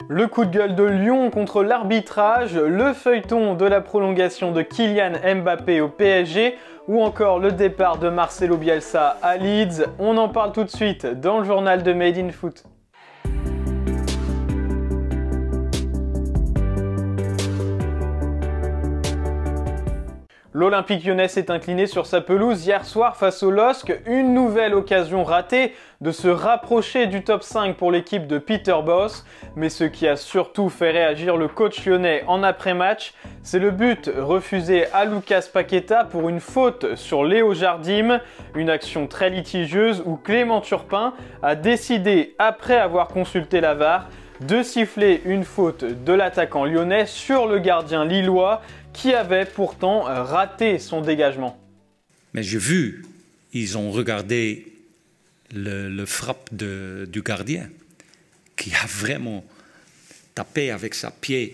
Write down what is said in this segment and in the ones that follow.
Le coup de gueule de Lyon contre l'arbitrage, le feuilleton de la prolongation de Kylian Mbappé au PSG ou encore le départ de Marcelo Bielsa à Leeds, on en parle tout de suite dans le journal de Made in Foot. L'Olympique Lyonnais s'est incliné sur sa pelouse hier soir face au LOSC, une nouvelle occasion ratée de se rapprocher du top 5 pour l'équipe de Peter Bosz. Mais ce qui a surtout fait réagir le coach lyonnais en après-match, c'est le but refusé à Lucas Paqueta pour une faute sur Léo Jardim, une action très litigieuse où Clément Turpin a décidé, après avoir consulté la VAR, de siffler une faute de l'attaquant lyonnais sur le gardien lillois qui avait pourtant raté son dégagement. Mais j'ai vu, ils ont regardé le frappe du gardien qui a vraiment tapé avec sa pied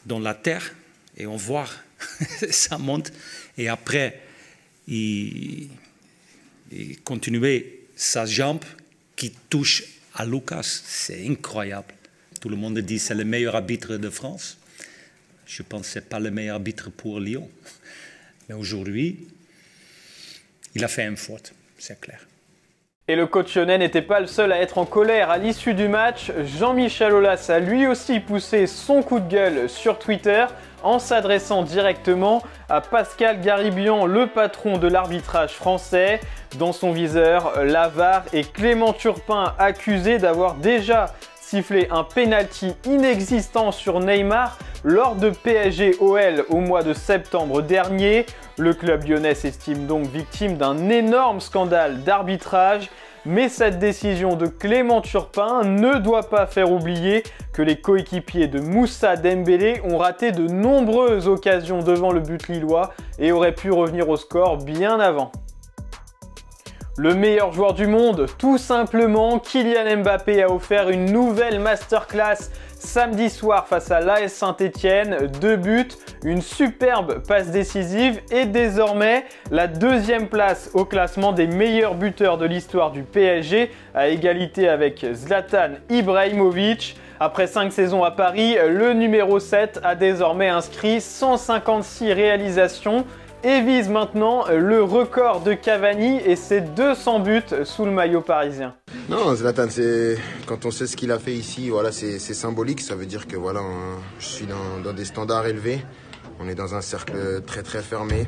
dans la terre et on voit ça monte et après il continuait sa jambe qui touche à Lucas. C'est incroyable. Tout le monde dit que c'est le meilleur arbitre de France. Je pense que ce n'est pas le meilleur arbitre pour Lyon. Mais aujourd'hui, il a fait une faute, c'est clair. Et le coach lyonnais n'était pas le seul à être en colère. À l'issue du match, Jean-Michel Aulas a lui aussi poussé son coup de gueule sur Twitter en s'adressant directement à Pascal Garibian, le patron de l'arbitrage français. Dans son viseur, la VAR et Clément Turpin accusés d'avoir déjà sifflé un penalty inexistant sur Neymar lors de PSG-OL au mois de septembre dernier. Le club lyonnais s'estime donc victime d'un énorme scandale d'arbitrage, mais cette décision de Clément Turpin ne doit pas faire oublier que les coéquipiers de Moussa Dembélé ont raté de nombreuses occasions devant le but lillois et auraient pu revenir au score bien avant. Le meilleur joueur du monde, tout simplement, Kylian Mbappé a offert une nouvelle masterclass samedi soir face à l'AS Saint-Etienne. 2 buts, une superbe passe décisive et désormais la deuxième place au classement des meilleurs buteurs de l'histoire du PSG à égalité avec Zlatan Ibrahimovic. Après 5 saisons à Paris, le numéro 7 a désormais inscrit 156 réalisations et vise maintenant le record de Cavani et ses 200 buts sous le maillot parisien. Non, Zlatan, quand on sait ce qu'il a fait ici, voilà, c'est symbolique. Ça veut dire que voilà, je suis dans des standards élevés. On est dans un cercle très très fermé.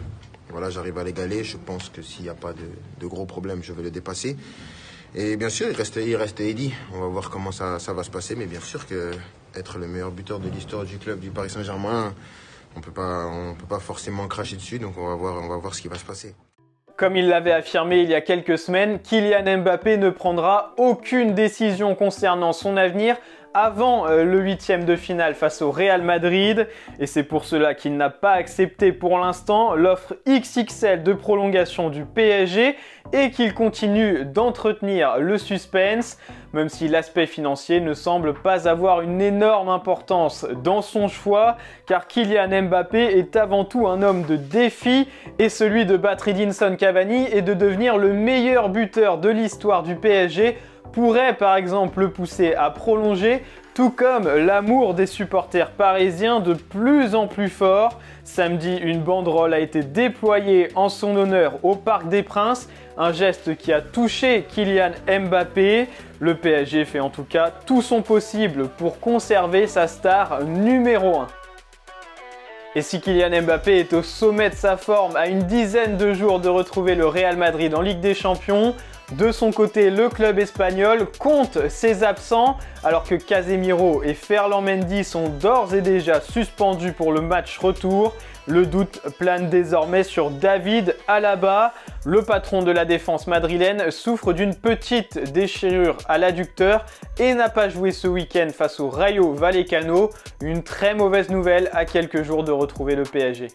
Voilà, j'arrive à l'égaler. Je pense que s'il n'y a pas de gros problèmes, je vais le dépasser. Et bien sûr, il reste Eddy. On va voir comment ça va se passer. Mais bien sûr que être le meilleur buteur de l'histoire du club du Paris Saint-Germain, on peut pas forcément cracher dessus, donc on va voir ce qui va se passer. Comme il l'avait affirmé il y a quelques semaines, Kylian Mbappé ne prendra aucune décision concernant son avenir avant le 8e de finale face au Real Madrid. Et c'est pour cela qu'il n'a pas accepté pour l'instant l'offre XXL de prolongation du PSG et qu'il continue d'entretenir le suspense, même si l'aspect financier ne semble pas avoir une énorme importance dans son choix, car Kylian Mbappé est avant tout un homme de défi et celui de battre Edinson Cavani et de devenir le meilleur buteur de l'histoire du PSG pourrait par exemple le pousser à prolonger, tout comme l'amour des supporters parisiens de plus en plus fort. Samedi, une banderole a été déployée en son honneur au Parc des Princes, un geste qui a touché Kylian Mbappé. Le PSG fait en tout cas tout son possible pour conserver sa star numéro 1. Et si Kylian Mbappé est au sommet de sa forme, à une dizaine de jours de retrouver le Real Madrid en Ligue des Champions, de son côté, le club espagnol compte ses absents alors que Casemiro et Ferland Mendy sont d'ores et déjà suspendus pour le match retour. Le doute plane désormais sur David Alaba. Le patron de la défense madrilène souffre d'une petite déchirure à l'adducteur et n'a pas joué ce week-end face au Rayo Vallecano. Une très mauvaise nouvelle à quelques jours de retrouver le PSG.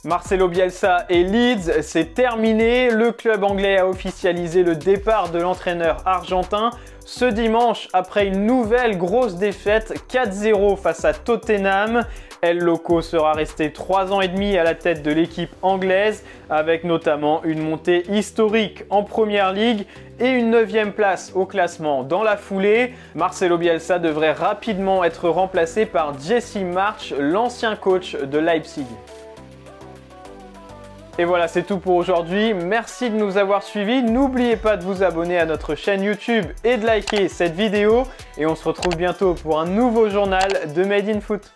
Marcelo Bielsa et Leeds, c'est terminé. Le club anglais a officialisé le départ de l'entraîneur argentin ce dimanche après une nouvelle grosse défaite 4-0 face à Tottenham. El Loco sera resté 3 ans et demi à la tête de l'équipe anglaise avec notamment une montée historique en Première Ligue et une 9e place au classement dans la foulée. Marcelo Bielsa devrait rapidement être remplacé par Jesse Marsch, l'ancien coach de Leipzig. Et voilà, c'est tout pour aujourd'hui. Merci de nous avoir suivis. N'oubliez pas de vous abonner à notre chaîne YouTube et de liker cette vidéo. Et on se retrouve bientôt pour un nouveau journal de Made in Foot.